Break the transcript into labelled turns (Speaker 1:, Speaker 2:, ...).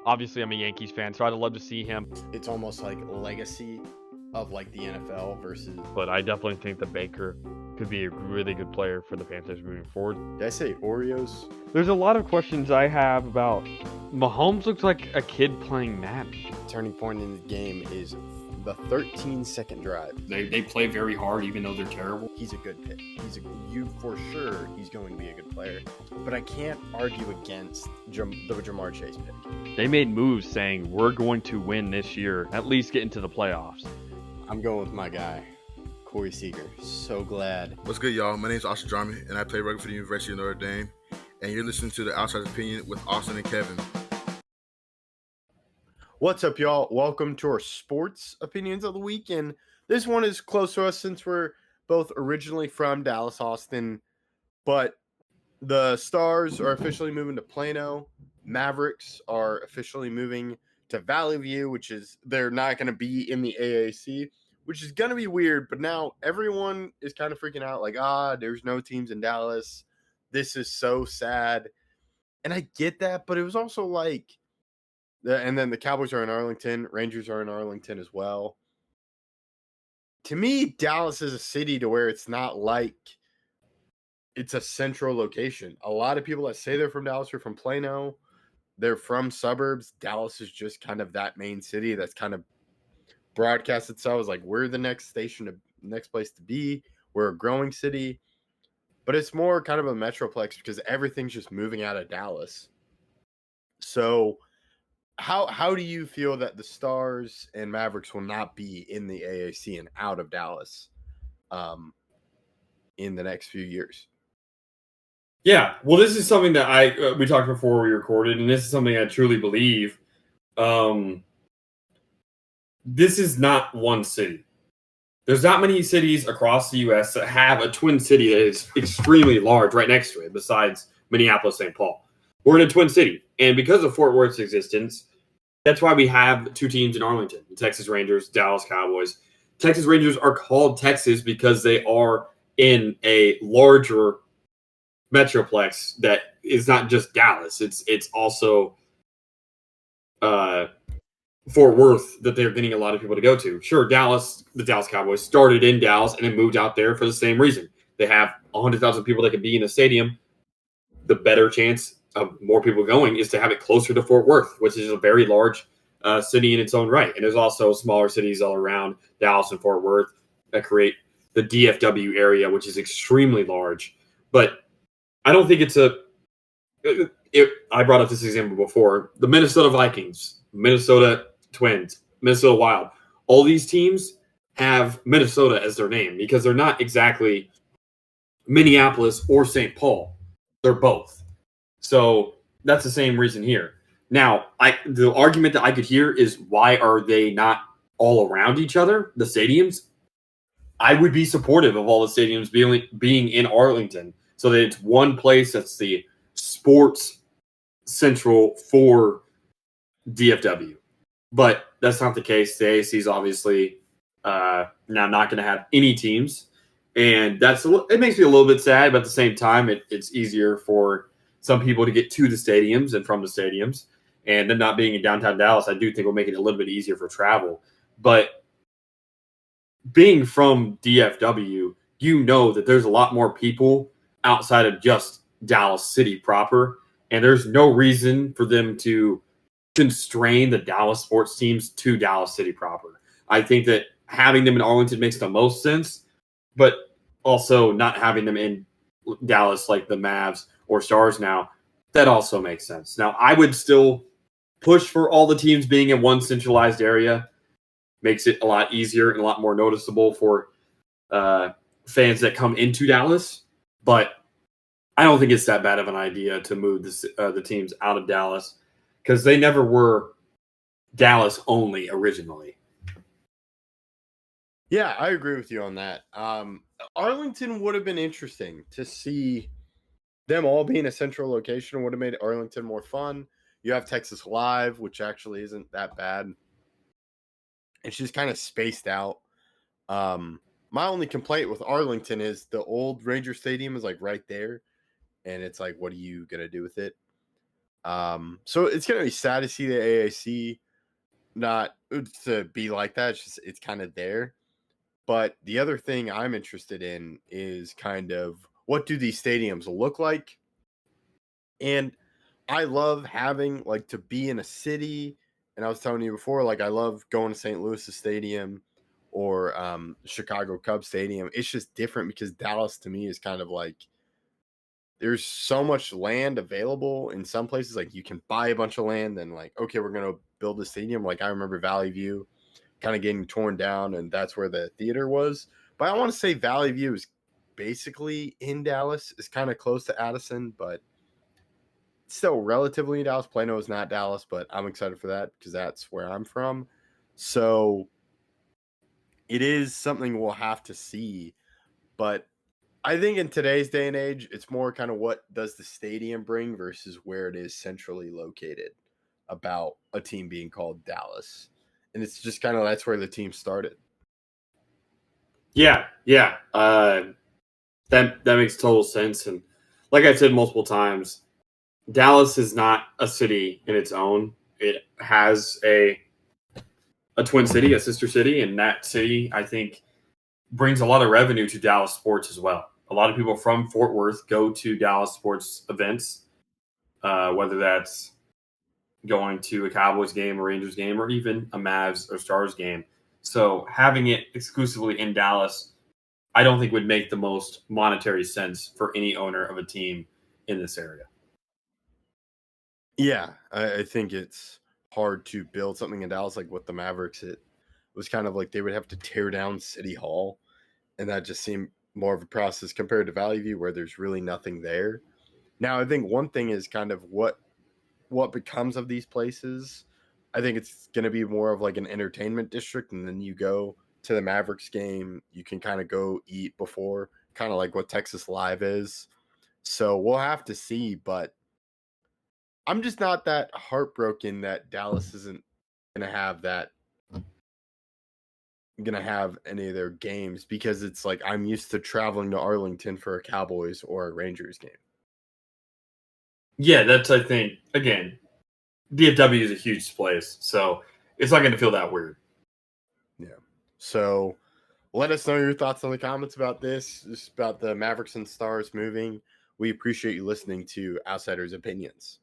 Speaker 1: Obviously, I'm a Yankees fan, so I'd love to see him.
Speaker 2: It's almost like legacy of like the NFL versus.
Speaker 1: But I definitely think that Baker could be a really good player for the Panthers moving forward.
Speaker 2: Did I say Oreos?
Speaker 1: There's a lot of questions I have about Mahomes. Looks like a kid playing Madden.
Speaker 2: Turning point in the game is the 13-second drive.
Speaker 3: They play very hard, even though they're terrible.
Speaker 2: He's a good pick. For sure. He's going to be a good player. But I can't argue against the Jamar Chase pick.
Speaker 1: They made moves saying we're going to win this year, at least get into the playoffs.
Speaker 2: I'm going with my guy, Corey Seager. So glad.
Speaker 4: What's good, y'all? My name is Austin Drummond, and I play rugby for the University of Notre Dame. And you're listening to The Outsider's Opinion with Austin and Kevin.
Speaker 2: What's up, y'all? Welcome to our sports opinions of the week. And this one is close to us since we're both originally from Dallas, Austin. But the Stars are officially moving to Plano. Mavericks are officially moving to Valley View, which is they're not going to be in the AAC, which is going to be weird. But now everyone is kind of freaking out like, there's no teams in Dallas. This is so sad. And I get that, but it was also like, and then the Cowboys are in Arlington. Rangers are in Arlington as well. To me, Dallas is a city to where it's not like it's a central location. A lot of people that say they're from Dallas are from Plano. They're from suburbs. Dallas is just kind of that main city that's kind of broadcast itself as like we're the next place to be. We're a growing city. But it's more kind of a metroplex because everything's just moving out of Dallas. So how do you feel that the Stars and Mavericks will not be in the AAC and out of Dallas in the next few years?
Speaker 3: Yeah, well, this is something that we talked before we recorded, and this is something I truly believe. This is not one city. There's not many cities across the U.S. that have a twin city that is extremely large right next to it, besides Minneapolis, St. Paul. We're in a twin city, and because of Fort Worth's existence, that's why we have two teams in Arlington, the Texas Rangers, Dallas Cowboys. Texas Rangers are called Texas because they are in a larger metroplex that is not just Dallas. It's also Fort Worth that they're getting a lot of people to go to. Sure, Dallas, the Dallas Cowboys started in Dallas and then moved out there for the same reason. They have 100,000 people that can be in a stadium. The better chance of more people going is to have it closer to Fort Worth, which is a very large city in its own right. And there's also smaller cities all around Dallas and Fort Worth that create the DFW area, which is extremely large. But I don't think I brought up this example before. The Minnesota Vikings, Minnesota Twins, Minnesota Wild. All these teams have Minnesota as their name because they're not exactly Minneapolis or St. Paul. They're both. So that's the same reason here. Now, the argument that I could hear is why are they not all around each other, the stadiums? I would be supportive of all the stadiums being in Arlington so that it's one place that's the sports central for DFW. But that's not the case. The AAC is obviously now not going to have any teams. And it makes me a little bit sad, but at the same time, it's easier for some people to get to the stadiums and from the stadiums. And then not being in downtown Dallas, I do think will make it a little bit easier for travel. But being from DFW, you know that there's a lot more people outside of just Dallas City proper. And there's no reason for them to constrain the Dallas sports teams to Dallas City proper. I think that having them in Arlington makes the most sense, but also not having them in Dallas like the Mavs or Stars now, that also makes sense. Now, I would still push for all the teams being in one centralized area. Makes it a lot easier and a lot more noticeable for fans that come into Dallas. But I don't think it's that bad of an idea to move the teams out of Dallas because they never were Dallas only originally.
Speaker 2: Yeah, I agree with you on that. Arlington would have been interesting to see them all being a central location. Would have made Arlington more fun. You have Texas Live, which actually isn't that bad. It's just kind of spaced out. My only complaint with Arlington is the old Ranger Stadium is like right there. And it's like, what are you going to do with it? So it's gonna be sad to see the AAC not to be like that. It's just it's kind of there. But the other thing I'm interested in is kind of what do these stadiums look like? And I love having like to be in a city. And I was telling you before, like I love going to St. Louis's stadium or Chicago Cubs stadium. It's just different because Dallas to me is kind of like there's so much land available in some places. Like you can buy a bunch of land, then like okay, we're gonna build a stadium. Like I remember Valley View kind of getting torn down, and that's where the theater was. But I want to say Valley View is basically in Dallas. It's kind of close to Addison, but still relatively in Dallas. Plano is not Dallas, but I'm excited for that because that's where I'm from. So it is something we'll have to see. But I think in today's day and age, it's more kind of what does the stadium bring versus where it is centrally located about a team being called Dallas. And it's just kind of that's where the team started.
Speaker 3: Yeah, yeah. That makes total sense. And like I said multiple times, Dallas is not a city in its own. It has a twin city, a sister city, and that city I think brings a lot of revenue to Dallas sports as well. A lot of people from Fort Worth go to Dallas sports events, whether that's going to a Cowboys game, a Rangers game, or even a Mavs or Stars game. So having it exclusively in Dallas, I don't think would make the most monetary sense for any owner of a team in this area.
Speaker 2: Yeah, I think it's hard to build something in Dallas like with the Mavericks. It was kind of like they would have to tear down City Hall, and that just seemed more of a process compared to Valley View where there's really nothing there. Now, I think one thing is kind of what becomes of these places. I think it's going to be more of like an entertainment district, and then you go to the Mavericks game, you can kind of go eat before, kind of like what Texas Live is. So we'll have to see, but I'm just not that heartbroken that Dallas isn't going to have that going to have any of their games because it's like I'm used to traveling to Arlington for a Cowboys or a Rangers game.
Speaker 3: Yeah, that's, I think, again, DFW is a huge place, so it's not going to feel that weird.
Speaker 2: Yeah. So let us know your thoughts in the comments about this, just about the Mavericks and Stars moving. We appreciate you listening to Outsiders Opinions.